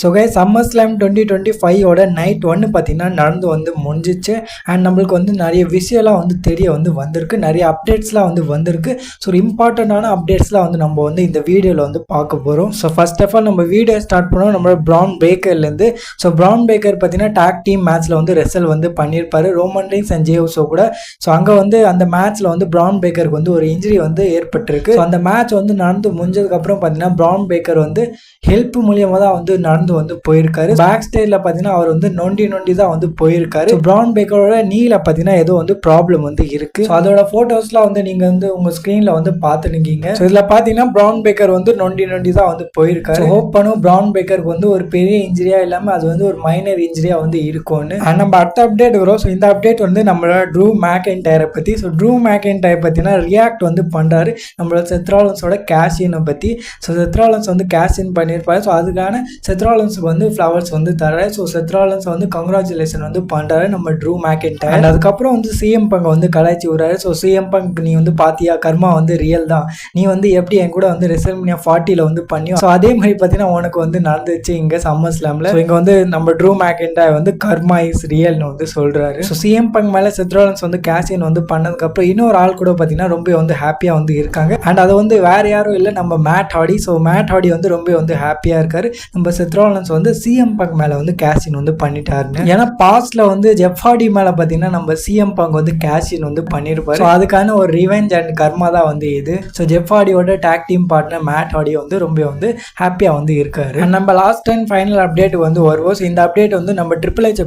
So guys SummerSlam 2025 ஓட night 1 பார்த்தீங்கன்னா நடந்து வந்து முடிஞ்சிச்சு. அண்ட் நம்மளுக்கு வந்து நிறைய விஷயம்லாம் வந்து தெரிய வந்து வந்திருக்கு, நிறைய அப்டேட்ஸ்லாம் வந்து வந்திருக்கு. ஸோ ஒரு இம்பார்ட்டண்ட்டான அப்டேட்ஸ்லாம் வந்து நம்ம வந்து இந்த வீடியோவில் வந்து பார்க்க போகிறோம். ஸோ ஃபர்ஸ்ட் ஆஃப் ஆல் நம்ம வீடியோ ஸ்டார்ட் பண்ணோம் நம்மளோட ப்ரான் பேக்கர்லேருந்து. ஸோ ப்ரான் பேக்கர் பார்த்தீங்கன்னா டாக் டீம் மேட்ச்சில் வந்து ரெசல் வந்து பண்ணியிருப்பாரு ரோமன் ரீன்ஸ் அண்ட் ஜே உசோ கூட. ஸோ அங்கே வந்து அந்த மேட்ச்சில் வந்து ப்ரான் பேக்கருக்கு வந்து ஒரு இன்ஜுரி வந்து ஏற்பட்டிருக்கு. ஸோ அந்த மேட்ச் வந்து நடந்து முடிஞ்சதுக்கப்புறம் பார்த்தீங்கன்னா ப்ரான் பேக்கர் வந்து ஹெல்ப் மூலியமாக தான் வந்து நடந்து வந்து போயிருக்காரு. பேக் ஸ்டேஜில் பார்த்தீங்கன்னா அவர் வந்து நொண்டி தான் வந்து போயிருக்காரு. ப்ரான் பேக்கரோட நீல பார்த்தீங்கன்னா ஏதோ வந்து ப்ராப்ளம் வந்து இருக்கு. அதோட ஃபோட்டோஸ்லாம் வந்து நீங்கள் வந்து உங்கள் ஸ்க்ரீனில் வந்து பார்த்துருக்கீங்க. ஸோ இதில் பார்த்தீங்கன்னா ப்ரான் பேக்கர் வந்து நொண்டி தான் வந்து போயிருக்காரு. ஹோப் பண்ணும் ப்ரான் பேக்கருக்கு வந்து ஒரு பெரிய இன்ஜுரியா இல்லாமல் அது வந்து ஒரு மைனர் இன்ஜுரியா வந்து இருக்கும்னு. நம்ம அடுத்த அப்டேட் வரும். ஸோ இந்த அப்டேட் வந்து நம்மளோட ட்ரூ மேக்கின்டைரை பற்றி. ஸோ ட்ரூ மேக்கின்டைர் பார்த்தீங்கன்னா ரியாக்ட் வந்து பண்ணுறாரு நம்மளோட செத் ராலின்ஸோட கேஷினை பற்றி. ஸோ செத் ராலின்ஸ் வந்து கேஷின் பண்ணியிருப்பாரு. ஸோ அதுக்கான செத் ராலின்ஸுக்கு வந்து ஃப்ளவர்ஸ் வந்து தராரு. ஸோ செத் ராலின்ஸ் வந்து கங்க்ராச்சுலேஷன் வந்து பண்ணுறாரு நம்ம ட்ரூ மேக்கின்டைர். அண்ட் அதுக்கப்புறம் வந்து சிஎம் பங்க் வந்து கலாய்ச்சி விடுறாரு. ஸோ சிஎம் பங்க் நீ வந்து பாத்தியா, கர்மா வந்து ரியல் தான், நீ வந்து எப்படி என் கூட வந்து ரெசல்மேனியா 40 வந்து பண்ணி ஸோ அதே மாதிரி பார்த்தீங்கன்னா உனக்கு வந்து நடந்துச்சு இங்கே SummerSlamல. ஸோ இங்கே வந்து நம்ம ட்ரூ மேக்கின்டைர் வந்து கர்மா இஸ் ரியல்னு வந்து சொல்கிறாரு. ஸோ சிஎம் பங்க் மேலே செத் ராலின்ஸ் வந்து கேஷின் வந்து பண்ணதுக்கப்புறம் இன்னொரு ஆள் கூட பார்த்தீங்கன்னா ரொம்ப வந்து ஹாப்பியாக வந்து இருக்காங்க. அண்ட் அது வந்து வேற யாரும் இல்லை நம்ம Matt Hardy. So Matt Hardy வந்து ரொம்ப வந்து ஹாப்பியாக இருக்காரு. நம்ம செத் ராலின்ஸ் வந்து சிஎம் பங்க் மேலே வந்து கேஷின் வந்து பண்ணிட்டாருன்னு. ஏன்னா பாஸ்ட்ல வந்து ஜெஃப் ஹார்டி மேலே பார்த்தீங்கன்னா நம்ம சிஎம் பங்க் வந்து கேஷின் வந்து பண்ணியிருப்பாரு. ஸோ அதுக்கான ஒரு ரிவெஞ்ச் அண்ட் கர்மா தான் வந்து இது. ஸோ ஜெஃப் ஹார்டியோட tag team partner Matt Hardy வந்து ரொம்ப வந்து ஹாப்பியாக வந்து இருக்காரு. நம்ம லாஸ்ட் டைம் ஃபைனல் அப்டேட் வந்து வருவோம். ஸோ இந்த அப்டேட் வந்து நம்ம ட்ரிபிள் எச்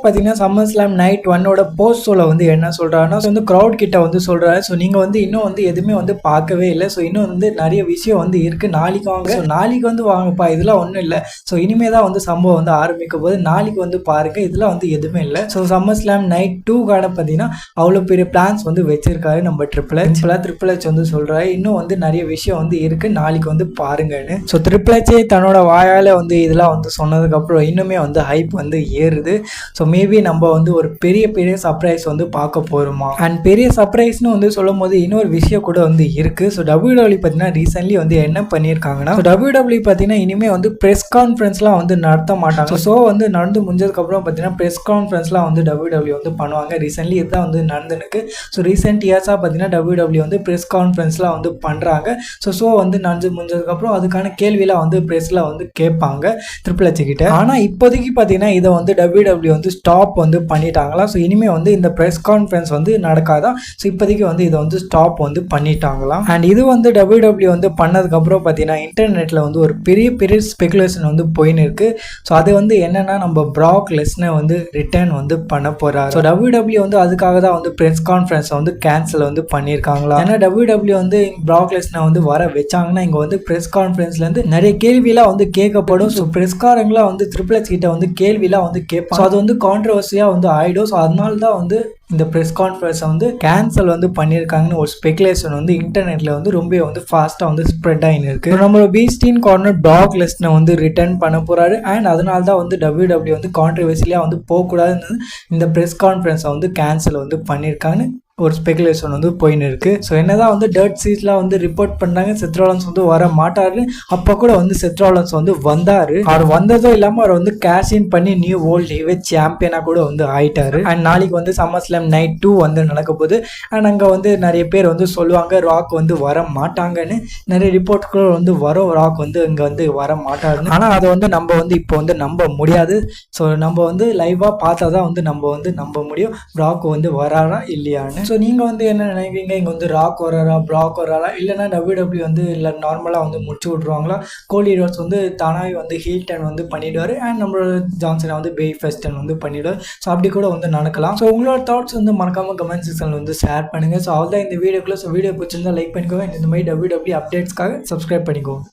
பார்த்தீங்கன்னா SummerSlam நைட் 1 போஸ்ட் ஷோல வந்து என்ன சொல்றாருன்னா வந்து க்ரௌட் கிட்ட வந்து சொல்றாரு. ஸோ நீங்க வந்து இன்னும் வந்து எதுவுமே வந்து பார்க்கவே இல்லை. ஸோ இன்னும் வந்து நிறைய விஷயம் வந்து இருக்கு, நாளைக்கு வாங்க. ஸோ நாளைக்கு வந்து வாங்கப்பா, இதெல்லாம் ஒன்றும் இல்லை. ஸோ இனிமே தான் வந்து சம்பவம் வந்து ஆரம்பிக்க போது, நாளைக்கு வந்து பாருங்க, இதெல்லாம் வந்து எதுவுமே இல்லை. ஸோ SummerSlam நைட் 2 பார்த்தீங்கன்னா அவ்வளோ பெரிய பிளான்ஸ் வந்து வச்சிருக்காரு நம்ம ட்ரிபிள் எச் வந்து சொல்றாரு இன்னும் வந்து நிறைய விஷயம் வந்து இருக்கு, நாளைக்கு வந்து பாருங்கன்னு. ஸோ ட்ரிபிள் எச் தன்னோட வாயால வந்து இதெல்லாம் வந்து சொன்னதுக்கு அப்புறம் இன்னுமே வந்து ஹைப் வந்து ஏறுது. ஸோ மேபி நம்ம வந்து ஒரு பெரிய சர்ப்ரைஸ் வந்து பார்க்க போறோமா. அண்ட் பெரிய சர்ப்ரைஸ்னு வந்து சொல்லும் போது இன்னொரு விஷயம் கூட வந்து இருக்கு. ஸோ WWE பார்த்தீங்கன்னா ரீசென்ட்லி வந்து என்ன பண்ணியிருக்காங்கன்னா WWE பார்த்தீங்கன்னா இனிமே வந்து ப்ரெஸ் கான்ஃபரன்ஸ்லாம் வந்து நடத்த மாட்டாங்க. ஸோ வந்து நடந்து முடிஞ்சதுக்கப்புறம் பார்த்தீங்கன்னா ப்ரெஸ் கான்ஃபரன்ஸ்லாம் வந்து WWE வந்து பண்ணுவாங்க. ரீசென்ட்லி இதுதான் வந்து நடந்துருக்கு. ஸோ ரீசெண்ட் இயர்ஸாக பார்த்தீங்கன்னா WWE வந்து ப்ரெஸ் கான்ஃபரன்ஸ்லாம் வந்து பண்ணுறாங்க. ஸோ வந்து நடந்து முடிஞ்சதுக்கப்புறம் அதுக்கான கேள்வியெல்லாம் வந்து ப்ரெஸ்ஸில் வந்து கேட்பாங்க ட்ரிபிள் எச் கிட்ட. ஆனால் இப்போதைக்கு பார்த்தீங்கன்னா இதை வந்து WWE வந்து ஸ்டாப் வந்து பண்ணிட்டாங்களா. ஸோ இனிமேல் வந்து இந்த ப்ரெஸ் கான்ஃபரன்ஸ் வந்து நடக்காதான். ஸோ இப்போதைக்கு வந்து இதை வந்து ஸ்டாப் வந்து பண்ணிட்டாங்களாம். அண்ட் இது வந்து WWE வந்து பண்ணதுக்கப்புறம் பார்த்தீங்கன்னா இன்டர்நெட்டில் வந்து ஒரு பெரிய ஸ்பெகுலேஷன் வந்து போயின்னு இருக்கு. ஸோ அது வந்து என்னன்னா நம்ம ப்ராக் லெஸ்னர் வந்து ரிட்டர்ன் வந்து பண்ண போறாரு. ஸோ WWE வந்து அதுக்காக தான் வந்து ப்ரெஸ் கான்ஃபரன்ஸ் வந்து கேன்சல் வந்து பண்ணியிருக்காங்களா. ஏன்னா WWE வந்து ப்ராக் லெஸ்னர் வந்து வர வச்சாங்கன்னா இங்கே வந்து ப்ரெஸ் கான்ஃபரன்ஸ்லேருந்து நிறைய கேள்வியெல்லாம் வந்து கேட்கப்படும். ஸோ ப்ரெஸ்காரங்களாம் வந்து ட்ரிபிள் எச் கிட்ட வந்து கேள்வியெல்லாம் வந்து கேட்பாங்க. ஸோ அது வந்து கான்ட்ரவர்சியாக வந்து ஆயிடும். ஸோ அதனால தான் வந்து இந்த ப்ரெஸ் கான்ஃபரன்ஸை வந்து கேன்சல் வந்து பண்ணியிருக்காங்கன்னு ஒரு ஸ்பெகுலேஷன் வந்து இன்டர்நெட்டில் வந்து ரொம்ப வந்து ஃபாஸ்ட்டாக வந்து ஸ்ப்ரெட் ஆகின்னு இருக்கு. நம்மளோட பீஸ்டீன் கார்னர் ப்ராக் லெஸ்னர் வந்து ரிட்டர்ன் பண்ண போறாரு. அண்ட் அதனால தான் வந்து WWE வந்து கான்ட்ரவர்சியாக வந்து போகக்கூடாதுன்னு இந்த ப்ரெஸ் கான்ஃபரன்ஸை வந்து கேன்சல் வந்து பண்ணியிருக்காங்கன்னு ஒரு ஸ்பெகுலேஷன் வந்து போயின்னு இருக்கு. ஸோ என்னதான் வந்து டர்ட் சீட்லாம் வந்து ரிப்போர்ட் பண்ணாங்க செத் ராலின்ஸ் வந்து வர மாட்டாரு. அப்போ கூட வந்து செத் ராலின்ஸ் வந்து வந்தாரு. அவர் வந்ததும் இல்லாமல் அவர் வந்து கேஷ் இன் பண்ணி நியூ வேர்ல்ட் ஹெவிவெயிட் சாம்பியனாக கூட வந்து ஆயிட்டாரு. அண்ட் நாளைக்கு வந்து SummerSlam நைட் 2 வந்து நடக்க போகுது. அண்ட் அங்கே வந்து நிறைய பேர் வந்து சொல்லுவாங்க ராக் வந்து வர மாட்டாங்கன்னு. நிறைய ரிப்போர்ட்கள் வந்து வரும் ராக் வந்து இங்கே வந்து வர மாட்டாருன்னு. ஆனால் அதை வந்து நம்ம வந்து இப்போ வந்து நம்ப முடியாது. ஸோ நம்ம வந்து லைவாக பார்த்தா தான் வந்து நம்ம வந்து நம்ப முடியும் ராக் வந்து வராரா இல்லையான்னு. ஸோ நீங்கள் வந்து என்ன நினைக்கிறீங்க, இங்கே வந்து ராக் வராரா ப்ராக் வராரா இல்லைனா WWE வந்து இல்லை நார்மலாக வந்து முடிச்சு விட்ருவாங்களா. கோலி ரோட்ஸ் வந்து தானாகவே வந்து ஹீல் டர்ன் வந்து பண்ணிவிடுவார். அண்ட் நம்மளோட ஜான்சனை வந்து பே ஃபர்ஸ்ட் டர்ன் வந்து பண்ணிவிடுவார். ஸோ அப்படி கூட வந்து நடக்கலாம். ஸோ உங்களோட தாட்ஸ் வந்து மறக்காமல் கமெண்ட் செக்ஷனில் வந்து ஷேர் பண்ணுங்கள். ஸோ அவ்வளோதான் இந்த வீடியோக்குள்ள. ஸோ வீடியோ பிடிச்சிருந்தா லைக் பண்ணிக்கோங்க. இந்த மாதிரி WWE அப்டேட்ஸ்க்காக சப்ஸ்கிரைப் பண்ணிக்கோங்க.